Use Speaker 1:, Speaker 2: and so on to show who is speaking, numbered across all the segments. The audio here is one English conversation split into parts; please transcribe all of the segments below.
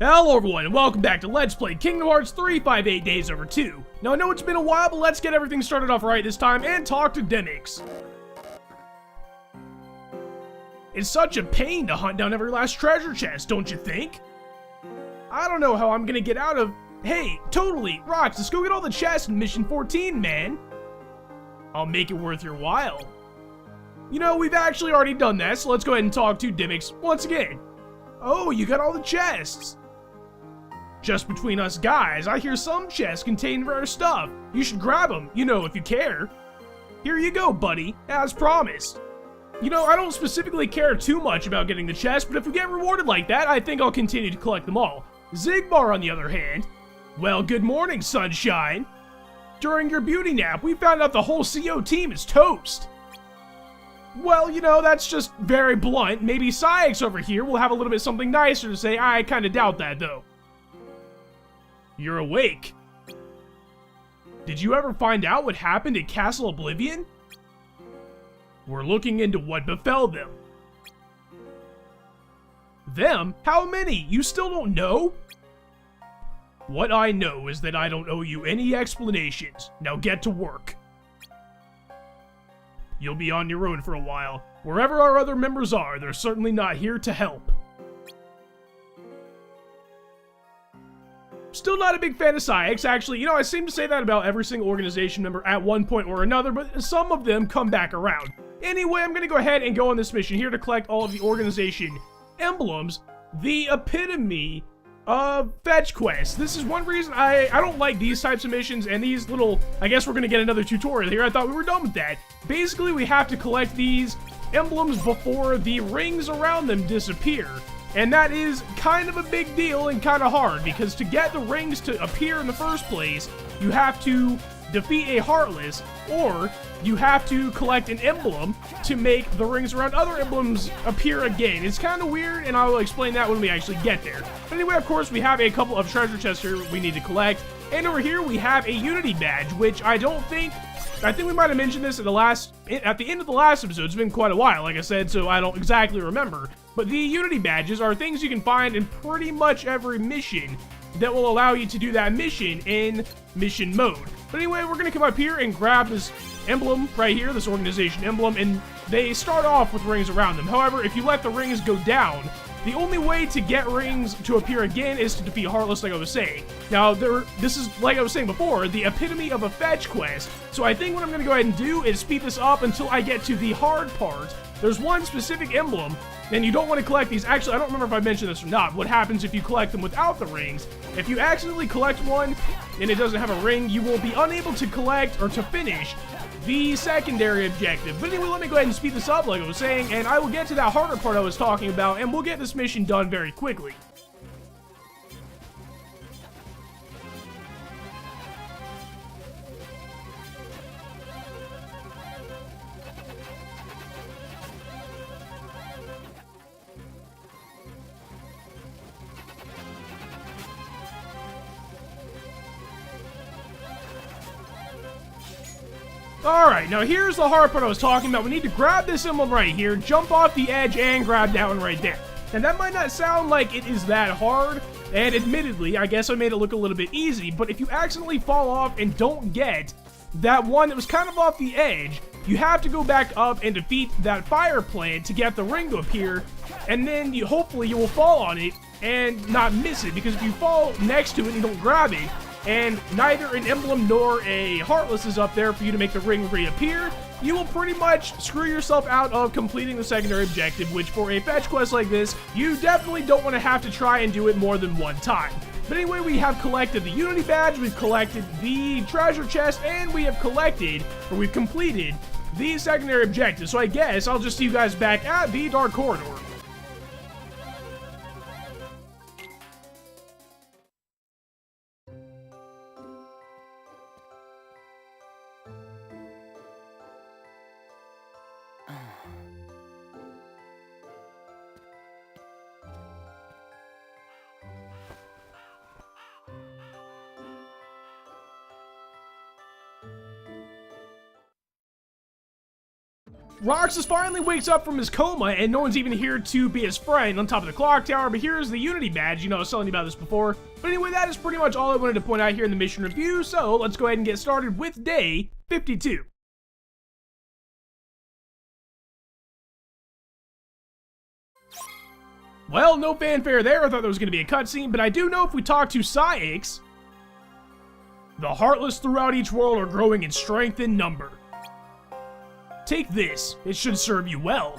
Speaker 1: Hello everyone, and welcome back to Let's Play Kingdom Hearts 358 Days Over 2. Now I know it's been a while, but let's get everything started off right this time and talk to ReMIX. It's such a pain to hunt down every last treasure chest, don't you think? I don't know how I'm gonna get out of... Hey, totally, Rox, let's go get all the chests in Mission 14, man. I'll make it worth your while. You know, we've actually already done that, so let's go ahead and talk to ReMIX once again. Oh, you got all the chests. Just between us guys, I hear some chests contain rare stuff. You should grab them, you know, if you care. Here you go, buddy, as promised. You know, I don't specifically care too much about getting the chest, but if we get rewarded like that, I think I'll continue to collect them all. Zigbar, on the other hand, well, good morning, sunshine. During your beauty nap, we found out the whole CO team is toast. Well, you know, that's just very blunt. Maybe Syax over here will have a little bit something nicer to say. I kinda doubt that, though. You're awake. Did you ever find out what happened at Castle Oblivion? We're looking into what befell them. Them? How many? You still don't know? What I know is that I don't owe you any explanations. Now get to work. You'll be on your own for a while. Wherever our other members are, they're certainly not here to help. Still not a big fan of Syax, actually. You know, I seem to say that about every single organization member at one point or another, but some of them come back around. Anyway, I'm gonna go ahead and go on this mission here to collect all of the Organization Emblems, the epitome of fetch quests. This is one reason I don't like these types of missions and these little... I guess we're gonna get another tutorial here. I thought we were done with that. Basically, we have to collect these emblems before the rings around them disappear. And that is kind of a big deal and kind of hard, because to get the rings to appear in the first place, you have to defeat a Heartless, or you have to collect an emblem to make the rings around other emblems appear again. It's kind of weird, and I will explain that when we actually get there. But anyway, of course, we have a couple of treasure chests here we need to collect, and over here we have a Unity badge, which I think we might have mentioned this at the end of the last episode. It's been quite a while, like I said, so I don't exactly remember. But the Unity badges are things you can find in pretty much every mission that will allow you to do that mission in mission mode. But anyway, we're gonna come up here and grab this emblem right here, this Organization Emblem, and they start off with rings around them. However, if you let the rings go down, the only way to get rings to appear again is to defeat Heartless, like I was saying. Now, this is, like I was saying before, the epitome of a fetch quest. So I think what I'm going to go ahead and do is speed this up until I get to the hard part. There's one specific emblem, and you don't want to collect these. Actually, I don't remember if I mentioned this or not. What happens if you collect them without the rings? If you accidentally collect one and it doesn't have a ring, you will be unable to collect or to finish the secondary objective. But anyway, let me go ahead and speed this up, like I was saying, and I will get to that harder part I was talking about, and we'll get this mission done very quickly. Alright, now here's the hard part I was talking about. We need to grab this emblem right here, jump off the edge, and grab that one right there. And that might not sound like it is that hard, and admittedly, I guess I made it look a little bit easy, but if you accidentally fall off and don't get that one that was kind of off the edge, you have to go back up and defeat that fire plant to get the ring to appear, and then hopefully you will fall on it and not miss it, because if you fall next to it and you don't grab it, and neither an emblem nor a Heartless is up there for you to make the ring reappear, you will pretty much screw yourself out of completing the secondary objective, which for a fetch quest like this, you definitely don't want to have to try and do it more than one time. But anyway, we have collected the Unity badge, we've collected the treasure chest, and we have we've completed the secondary objective. So I guess I'll just see you guys back at the Dark Corridor. Roxas finally wakes up from his coma, and no one's even here to be his friend on top of the clock tower, but here's the Unity badge. You know, I was telling you about this before. But anyway, that is pretty much all I wanted to point out here in the mission review, so let's go ahead and get started with day 52. Well, no fanfare there. I thought there was going to be a cutscene, but I do know if we talk to Syx, the Heartless throughout each world are growing in strength and number. Take this. It should serve you well.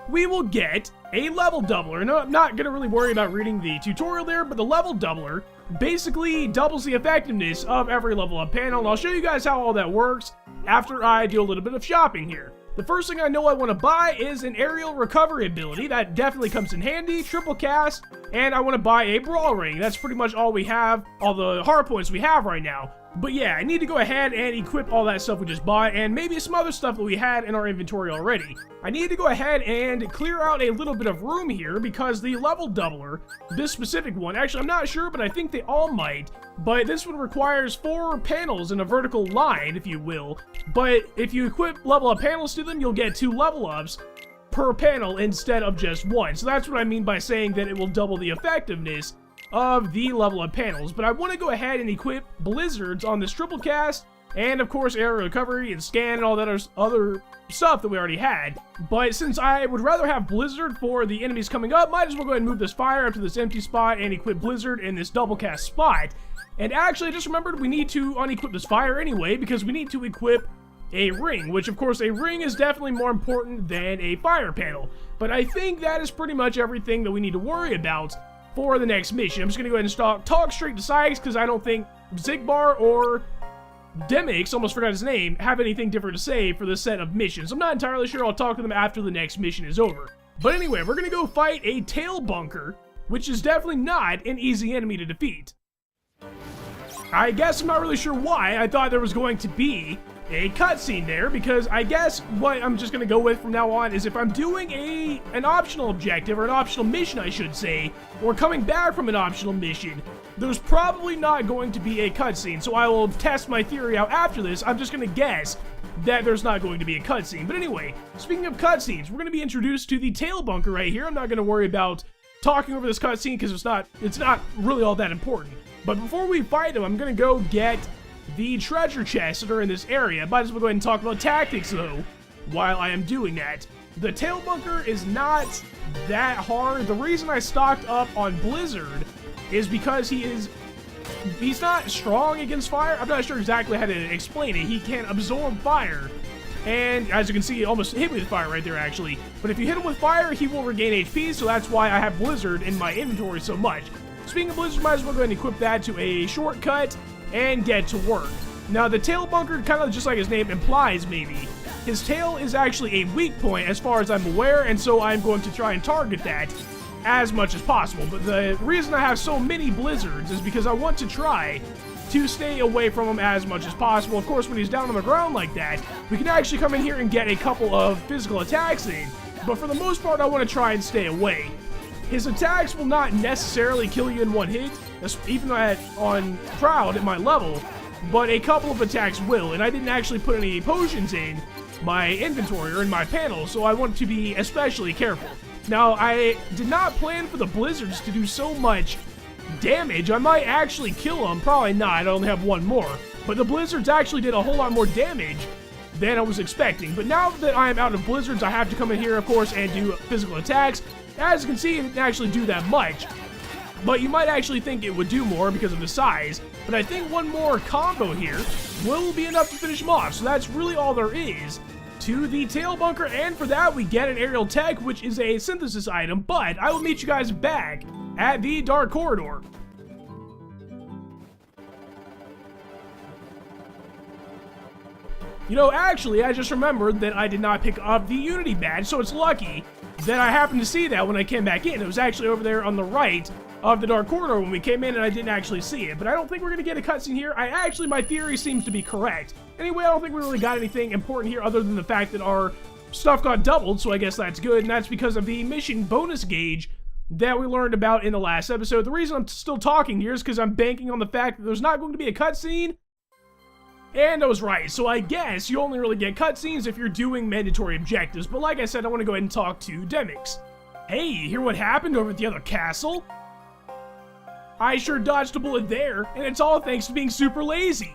Speaker 1: We will get a level doubler. No, I'm not going to really worry about reading the tutorial there, but the level doubler basically doubles the effectiveness of every level up panel, and I'll show you guys how all that works after I do a little bit of shopping here. The first thing I know I want to buy is an aerial recovery ability. That definitely comes in handy, triple cast, and I want to buy a brawl ring. That's pretty much all we have, all the hard points we have right now. But yeah, I need to go ahead and equip all that stuff we just bought, and maybe some other stuff that we had in our inventory already. I need to go ahead and clear out a little bit of room here, because the level doubler, this specific one, actually I'm not sure, but I think they all might, but this one requires 4 panels in a vertical line, if you will. But if you equip level up panels to them, you'll get 2 level ups per panel instead of just 1. So that's what I mean by saying that it will double the effectiveness of the level up panels. But I want to go ahead and equip blizzards on this triple cast, and of course aerial recovery and scan and all that other stuff that we already had. But since I would rather have blizzard for the enemies coming up, might as well go ahead and move this fire up to this empty spot and equip blizzard in this double cast spot. And actually I just remembered we need to unequip this fire anyway, because we need to equip a ring, which of course a ring is definitely more important than a fire panel. But I think that is pretty much everything that we need to worry about for the next mission. I'm just gonna go ahead and talk straight to Syx, because I don't think Zigbar or ReMIX, almost forgot his name, have anything different to say for this set of missions. I'm not entirely sure. I'll talk to them after the next mission is over. But anyway, we're gonna go fight a Tailbunker, which is definitely not an easy enemy to defeat. I guess I'm not really sure why I thought there was going to be a cutscene there, because I guess what I'm just going to go with from now on is if I'm doing an optional objective, or an optional mission I should say, or coming back from an optional mission, there's probably not going to be a cutscene. So I will test my theory out after this. I'm just going to guess that there's not going to be a cutscene. But anyway, speaking of cutscenes, we're going to be introduced to the Tailbunker right here. I'm not going to worry about talking over this cutscene because it's not really all that important. But before we fight him, I'm going to go get the treasure chests that are in this area. Might as well go ahead and talk about tactics though while I am doing that. The Tailbunker is not that hard. The reason I stocked up on Blizzard is because he's not strong against fire. I'm not sure exactly how to explain it. He can absorb fire, and as you can see, he almost hit me with fire right there actually. But if you hit him with fire, he will regain HP, so that's why I have Blizzard in my inventory so much. Speaking of Blizzard, might as well go ahead and equip that to a shortcut and get to work. Now the Tailbunker, kind of just like his name implies maybe, his tail is actually a weak point as far as I'm aware, and so I'm going to try and target that as much as possible. But the reason I have so many blizzards is because I want to try to stay away from him as much as possible. Of course, when he's down on the ground like that, we can actually come in here and get a couple of physical attacks in, but for the most part I want to try and stay away. His attacks will not necessarily kill you in one hit, even on Proud at my level, but a couple of attacks will, and I didn't actually put any potions in my inventory or in my panel, so I want to be especially careful. Now, I did not plan for the blizzards to do so much damage. I might actually kill them, probably not, I only have one more, but the blizzards actually did a whole lot more damage than I was expecting. But now that I am out of blizzards, I have to come in here, of course, and do physical attacks. As you can see, it didn't actually do that much, but you might actually think it would do more because of the size. But I think one more combo here will be enough to finish him off, so that's really all there is to the Tailbunker, and for that we get an aerial tech, which is a synthesis item, but I will meet you guys back at the Dark Corridor. You know, actually, I just remembered that I did not pick up the Unity badge, so it's lucky that I happened to see that when I came back in. It was actually over there on the right of the Dark Corridor when we came in, and I didn't actually see it. But I don't think we're going to get a cutscene here. My theory seems to be correct. Anyway, I don't think we really got anything important here other than the fact that our stuff got doubled, so I guess that's good, and that's because of the mission bonus gauge that we learned about in the last episode. The reason I'm still talking here is because I'm banking on the fact that there's not going to be a cutscene, And I was right, so I guess you only really get cutscenes if you're doing mandatory objectives, but like I said, I want to go ahead and talk to ReMIX. Hey, you hear what happened over at the other castle? I sure dodged a bullet there, and it's all thanks to being super lazy.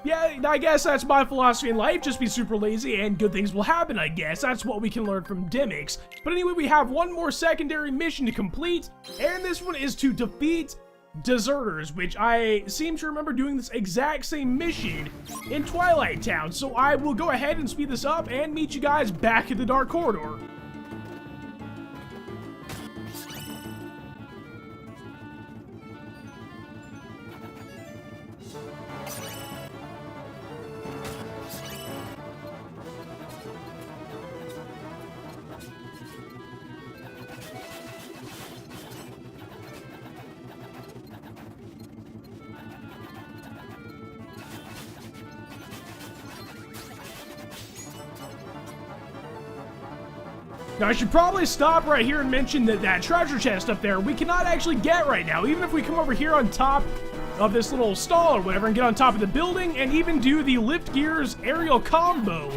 Speaker 1: Yeah, I guess that's my philosophy in life, just be super lazy and good things will happen, I guess. That's what we can learn from ReMIX. But anyway, we have one more secondary mission to complete, and this one is to defeat deserters, which I seem to remember doing this exact same mission in Twilight Town. So I will go ahead and speed this up and meet you guys back at the Dark Corridor. Now, I should probably stop right here and mention that that treasure chest up there, we cannot actually get right now. Even if we come over here on top of this little stall or whatever and get on top of the building and even do the lift gears aerial combo,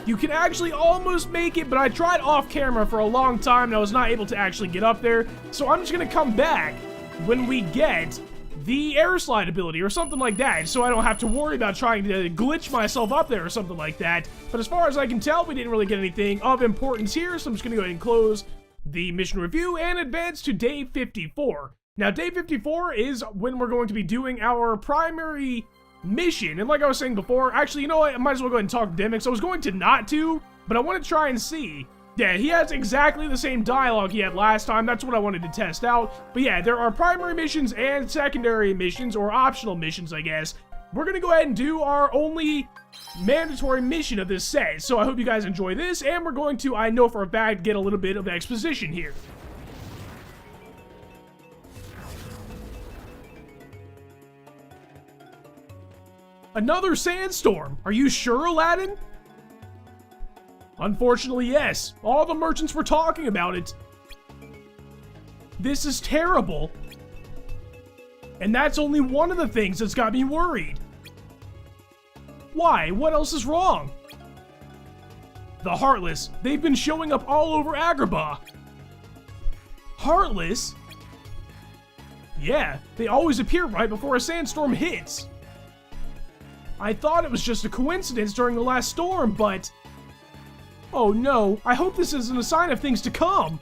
Speaker 1: you can actually almost make it, but I tried off camera for a long time and I was not able to actually get up there. So I'm just going to come back when we get the air slide ability or something like that, so I don't have to worry about trying to glitch myself up there or something like that. But as far as I can tell, we didn't really get anything of importance here, so I'm just going to go ahead and close the mission review and advance to day 54. Now, day 54 is when we're going to be doing our primary mission, and like I was saying before, actually, you know what, I might as well go ahead and talk to ReMIX. I was going to not to, but I want to try and see. Yeah, he has exactly the same dialogue he had last time. That's what I wanted to test out. But yeah, there are primary missions and secondary missions, or optional missions, I guess. We're going to go ahead and do our only mandatory mission of this set. So I hope you guys enjoy this, and we're going to, I know for a fact, get a little bit of exposition here. Another sandstorm. Are you sure, Aladdin? Unfortunately, yes. All the merchants were talking about it. This is terrible. And that's only one of the things that's got me worried. Why? What else is wrong? The Heartless. They've been showing up all over Agrabah. Heartless? Yeah, they always appear right before a sandstorm hits. I thought it was just a coincidence during the last storm, but... oh no, I hope this isn't a sign of things to come.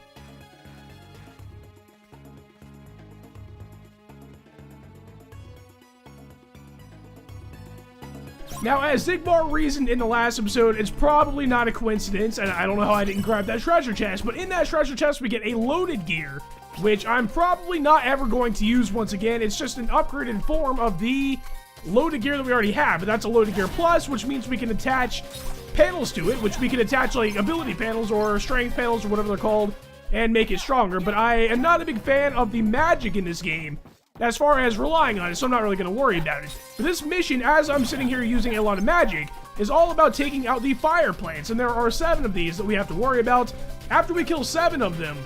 Speaker 1: Now, as Zigbar reasoned in the last episode, it's probably not a coincidence, and I don't know how I didn't grab that treasure chest, but in that treasure chest we get a loaded gear, which I'm probably not ever going to use once again. It's just an upgraded form of the loaded gear that we already have, but that's a loaded gear plus, which means we can attach panels to it, which we can attach like ability panels or strength panels or whatever they're called and make it stronger. But I am not a big fan of the magic in this game as far as relying on it, so I'm not really going to worry about it. But this mission, as I'm sitting here using a lot of magic, is all about taking out the fire plants, and there are 7 of these that we have to worry about. After we kill 7 of them,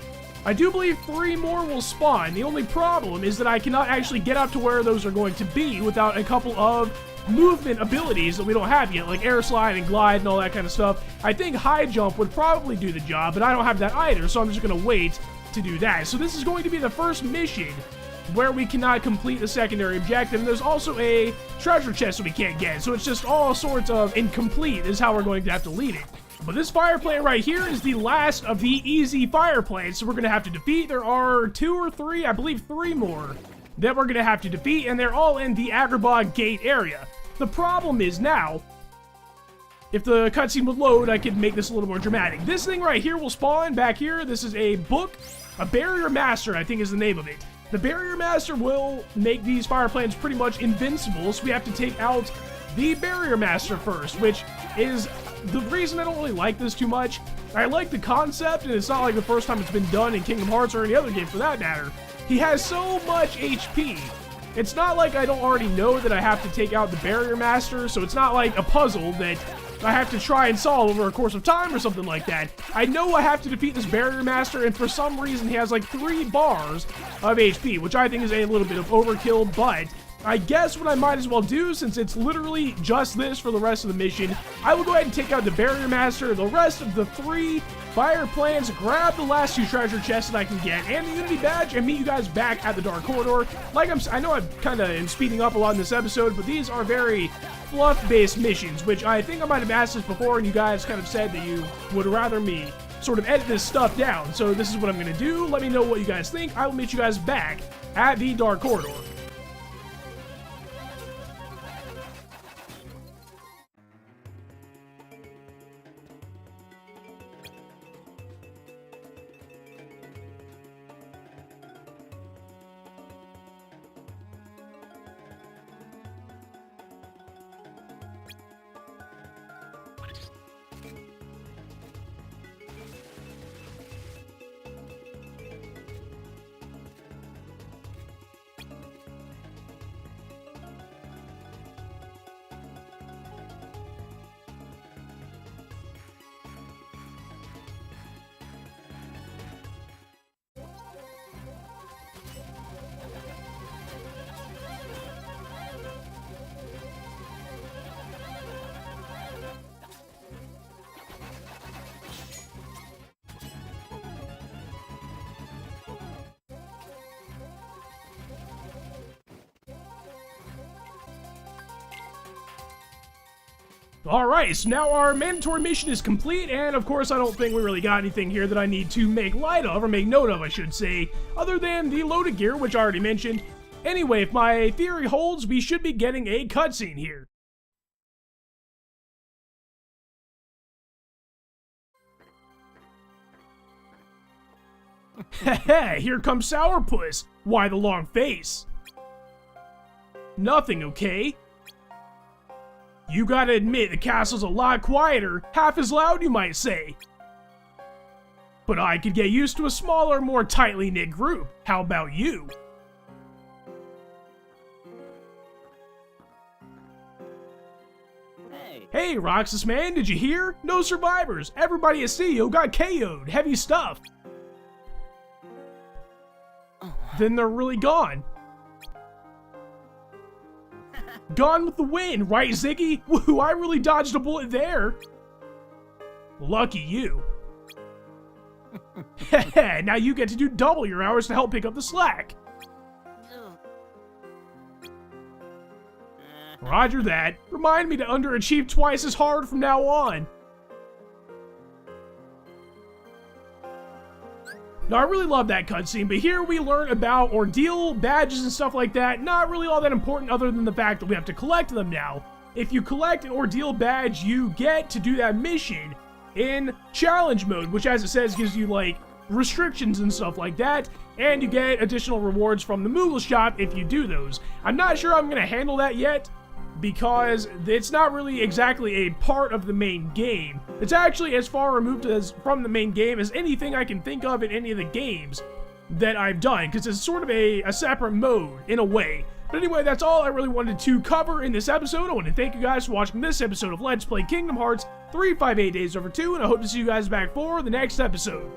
Speaker 1: I do believe 3 more will spawn. The only problem is that I cannot actually get up to where those are going to be without a couple of movement abilities that we don't have yet, like air slide and glide and all that kind of stuff. I think high jump would probably do the job, but I don't have that either, so I'm just going to wait to do that. So this is going to be the first mission where we cannot complete the secondary objective, and there's also a treasure chest that we can't get, so it's just all sorts of incomplete is how we're going to have to lead it. But this fire plant right here is the last of the easy fire plants, so we're going to have to defeat. There are 2 or 3, I believe 3 more that we're going to have to defeat, and they're all in the Agrabah gate area. The problem is now, if the cutscene would load, I could make this a little more dramatic. This thing right here will spawn back here. This is a book, a Barrier Master, I think is the name of it. The Barrier Master will make these fire plants pretty much invincible, so we have to take out the Barrier Master first, which is the reason I don't really like this too much. I like the concept, and it's not like the first time it's been done in Kingdom Hearts or any other game for that matter. He has so much HP. It's not like I don't already know that I have to take out the Barrier Master, so it's not like a puzzle that I have to try and solve over a course of time or something like that. I know I have to defeat this Barrier Master, and for some reason he has like 3 bars of HP, which I think is a little bit of overkill, but I guess what I might as well do, since it's literally just this for the rest of the mission, I will go ahead and take out the Barrier Master, the rest of the 3 fire plants, grab the last 2 treasure chests that I can get, and the Unity badge, and meet you guys back at the Dark Corridor. I know I'm kind of speeding up a lot in this episode, but these are very fluff-based missions, which I think I might have asked this before, and you guys kind of said that you would rather me sort of edit this stuff down. So this is what I'm going to do. Let me know what you guys think. I will meet you guys back at the Dark Corridor. Alright, so now our mandatory mission is complete, and of course I don't think we really got anything here that I need to make light of, or make note of I should say, other than the loaded gear, which I already mentioned. Anyway, if my theory holds, we should be getting a cutscene here. Heh, here comes Sourpuss. Why the long face? Nothing, okay? You gotta admit, the castle's a lot quieter, half as loud you might say. But I could get used to a smaller, more tightly knit group. How about you? Hey, Roxas man, did you hear? No survivors. Everybody at CEO got KO'd. Heavy stuff. Then they're really gone. Gone with the wind, right, Ziggy? Woo, I really dodged a bullet there. Lucky you. Now you get to do double your hours to help pick up the slack. Roger that. Remind me to underachieve twice as hard from now on. Now, I really love that cutscene, but here we learn about ordeal badges and stuff like that. Not really all that important other than the fact that we have to collect them now. If you collect an ordeal badge, you get to do that mission in challenge mode, which as it says gives you like restrictions and stuff like that, and you get additional rewards from the Moogle shop if you do those. I'm not sure I'm going to handle that yet, because it's not really exactly a part of the main game. It's actually as far removed from the main game as anything I can think of in any of the games that I've done, because it's sort of a separate mode, in a way. But anyway, that's all I really wanted to cover in this episode. I want to thank you guys for watching this episode of Let's Play Kingdom Hearts 358 Days Over 2, and I hope to see you guys back for the next episode.